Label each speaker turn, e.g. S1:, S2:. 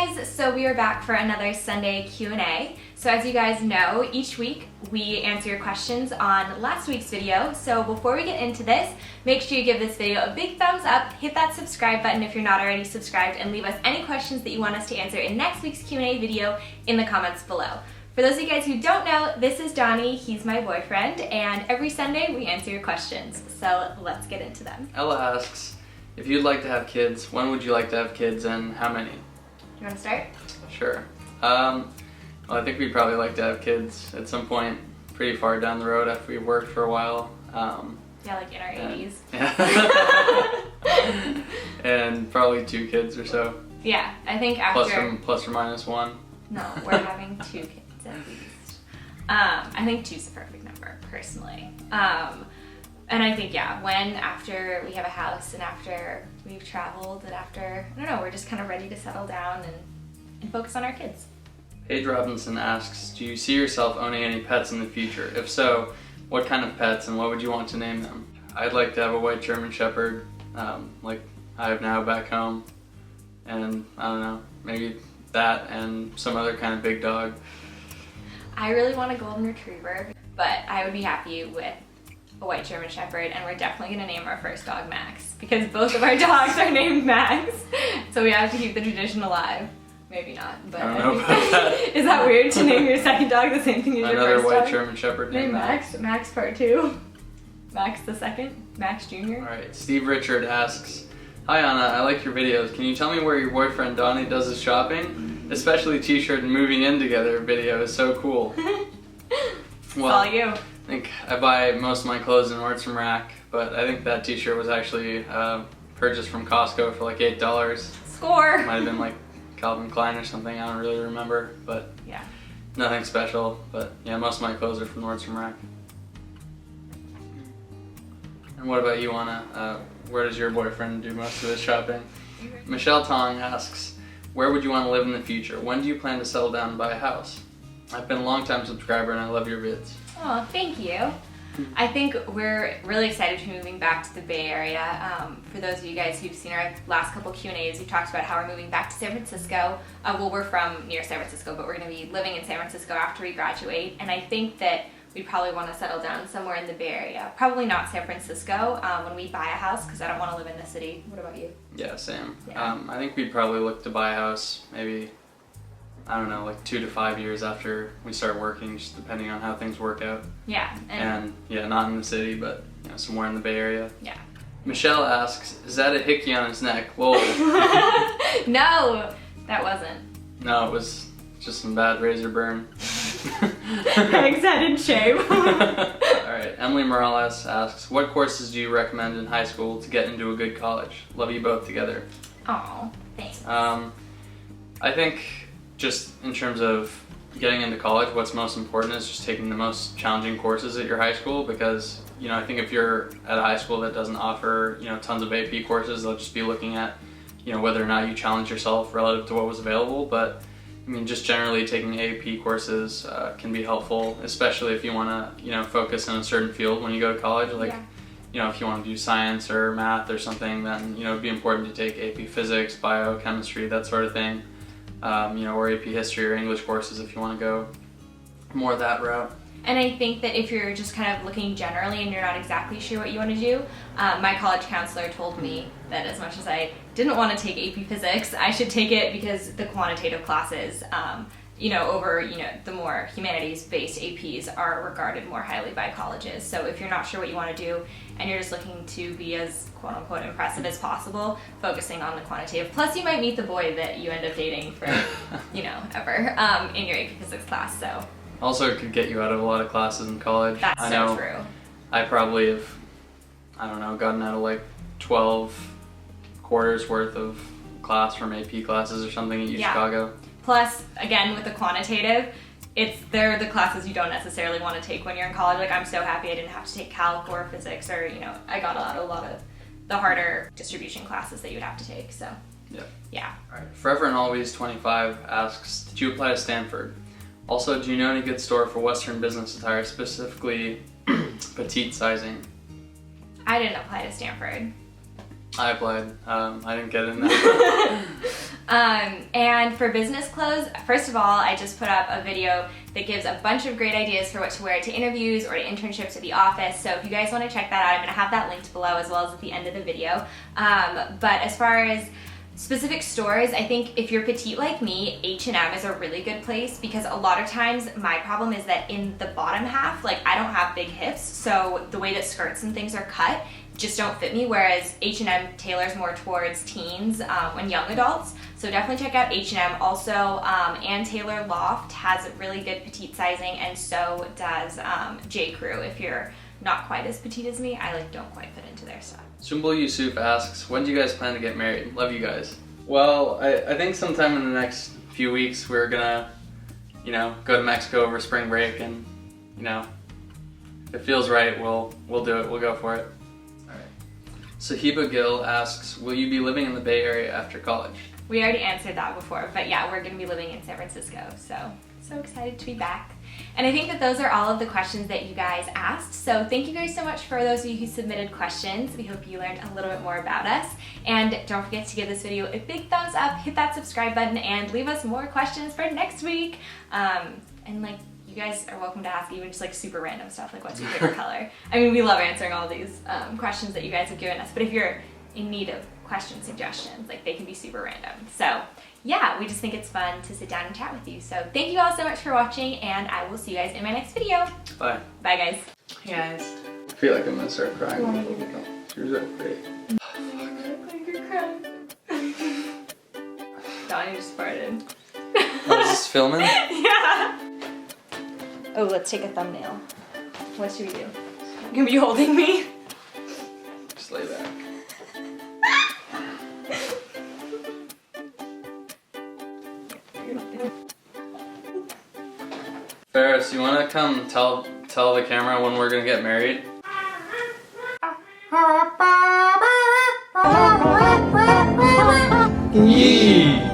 S1: guys, so we are back for another Sunday Q&A. So as you guys know, each week we answer your questions on last week's video. So before we get into this, make sure you give this video a big thumbs up, hit that subscribe button if you're not already subscribed, and leave us any questions that you want us to answer in next week's Q&A video in the comments below. For those of you guys who don't know, this is Donnie, he's my boyfriend, and every Sunday we answer your questions. So let's get into them.
S2: Ella asks, if you'd like to have kids, when would you like to have kids and how many?
S1: You want to start?
S2: Sure. Well, I think we'd probably like to have kids at some point pretty far down the road after we've worked for a while.
S1: Yeah, like in our 80s.
S2: Yeah. And probably 2 kids or so.
S1: Yeah, I think after...
S2: Plus or minus 1.
S1: No, we're having 2 kids at least. I think 2's the perfect number, personally. And I think, yeah, after we have a house and after we've traveled and after, I don't know, we're just kind of ready to settle down and focus on our kids.
S2: Paige Robinson asks, do you see yourself owning any pets in the future? If so, what kind of pets and what would you want to name them? I'd like to have a white German Shepherd, like I have now back home. And I don't know, maybe that and some other kind of big dog.
S1: I really want a golden retriever, but I would be happy with a white German Shepherd, and we're definitely gonna name our first dog Max, because both of our dogs are named Max, so we have to keep the tradition alive. Maybe not, but
S2: I don't know about that.
S1: Is that weird to name your second dog the same thing as your
S2: Another
S1: first
S2: white
S1: dog?
S2: German Shepherd named Max.
S1: Max part 2. Max the second. Max Jr.
S2: Alright, Steve Richard asks, hi Anna, I like your videos. Can you tell me where your boyfriend Donnie does his shopping? Especially t-shirt and moving in together video is so cool.
S1: Well, all you.
S2: I think I buy most of my clothes in Nordstrom Rack, but I think that t-shirt was actually purchased from Costco for like $8.
S1: Score!
S2: Might have been like Calvin Klein or something, I don't really remember, but
S1: yeah,
S2: nothing special. But yeah, most of my clothes are from Nordstrom Rack. And what about you, Anna? Where does your boyfriend do most of his shopping? Michelle Tong asks, where would you want to live in the future? When do you plan to settle down and buy a house? I've been a long-time subscriber and I love your vids.
S1: Oh, thank you. I think we're really excited to be moving back to the Bay Area. For those of you guys who've seen our last couple Q&As, we've talked about how we're moving back to San Francisco. Well, we're from near San Francisco, but we're going to be living in San Francisco after we graduate. And I think that we probably want to settle down somewhere in the Bay Area. Probably not San Francisco when we buy a house, because I don't want to live in the city. What about you?
S2: Yeah, same.
S1: Yeah.
S2: I think we'd probably look to buy a house maybe, I don't know, like 2 to 5 years after we start working, just depending on how things work out.
S1: Yeah.
S2: And yeah, not in the city, but you know, somewhere in the Bay Area.
S1: Yeah.
S2: Michelle asks, is that a hickey on his neck? Lol.
S1: No, that wasn't.
S2: No, it was just some bad razor burn.
S1: Thanks, head in shame.
S2: Alright, Emily Morales asks, what courses do you recommend in high school to get into a good college? Love you both together.
S1: Aw, thanks.
S2: I think just in terms of getting into college, what's most important is just taking the most challenging courses at your high school, because you know, I think if you're at a high school that doesn't offer, you know, tons of AP courses, they'll just be looking at, you know, whether or not you challenge yourself relative to what was available. But I mean, just generally taking AP courses can be helpful, especially if you want to, you know, focus in a certain field when you go to college. Like,
S1: yeah.
S2: You know, if you want to do science or math or something, then, you know, it'd be important to take AP physics, biochemistry, that sort of thing. You know, or AP history or English courses if you want to go more that route.
S1: And I think that if you're just kind of looking generally and you're not exactly sure what you want to do, my college counselor told me that as much as I didn't want to take AP Physics, I should take it because the quantitative classes, you know, over, you know, the more humanities-based APs are regarded more highly by colleges. So if you're not sure what you want to do and you're just looking to be as quote-unquote impressive as possible, focusing on the quantitative. Plus you might meet the boy that you end up dating for, you know, ever in your AP Physics class, so.
S2: Also, it could get you out of a lot of classes in college.
S1: That's so true.
S2: I probably have, I don't know, gotten out of like 12 quarters worth of class from AP classes or something at U Chicago.
S1: Plus, again, with the quantitative, they're the classes you don't necessarily want to take when you're in college. Like, I'm so happy I didn't have to take calc or physics, or, you know, I got a lot of the harder distribution classes that you would have to take, so. Yeah.
S2: All right. Forever and Always 25 asks, did you apply to Stanford? Also, do you know any good store for Western business attire, specifically petite sizing?
S1: I didn't apply to Stanford.
S2: I applied. I didn't get in there.
S1: And for business clothes, first of all, I just put up a video that gives a bunch of great ideas for what to wear to interviews or to internships at the office. So if you guys want to check that out, I'm going to have that linked below as well as at the end of the video. But as far as specific stores, I think if you're petite like me, H&M is a really good place, because a lot of times my problem is that in the bottom half, like, I don't have big hips, so the way that skirts and things are cut just don't fit me, whereas H&M tailors more towards teens and young adults. So definitely check out H&M. Also, Ann Taylor Loft has really good petite sizing, and so does J. Crew. If you're not quite as petite as me, I like don't quite fit into their stuff.
S2: Sumbul Yusuf asks, when do you guys plan to get married? Love you guys. Well, I think sometime in the next few weeks we're gonna, go to Mexico over spring break, and, if it feels right, we'll do it. We'll go for it. All right. Sahiba Gill asks, will you be living in the Bay Area after college?
S1: We already answered that before, but yeah, we're gonna be living in San Francisco, so excited to be back. And I think that those are all of the questions that you guys asked. So thank you guys so much for those of you who submitted questions. We hope you learned a little bit more about us. And don't forget to give this video a big thumbs up, hit that subscribe button, and leave us more questions for next week. And like, you guys are welcome to ask even just like super random stuff, like what's your favorite color? I mean, we love answering all these questions that you guys have given us, but if you're in need of question suggestions, like, they can be super random. So yeah, we just think it's fun to sit down and chat with you. So thank you all so much for watching, and I will see you guys in my next video.
S2: Bye.
S1: Bye, guys.
S3: Hey guys.
S2: I feel like I'm gonna start crying. Yours are great.
S1: You're crying. Donnie just farted.
S2: Oh, is this filming?
S1: Yeah. Oh, let's take a thumbnail. What should we do? You're gonna be holding me?
S2: Just lay back. Ferris, you wanna come tell the camera when we're gonna get married? Yee!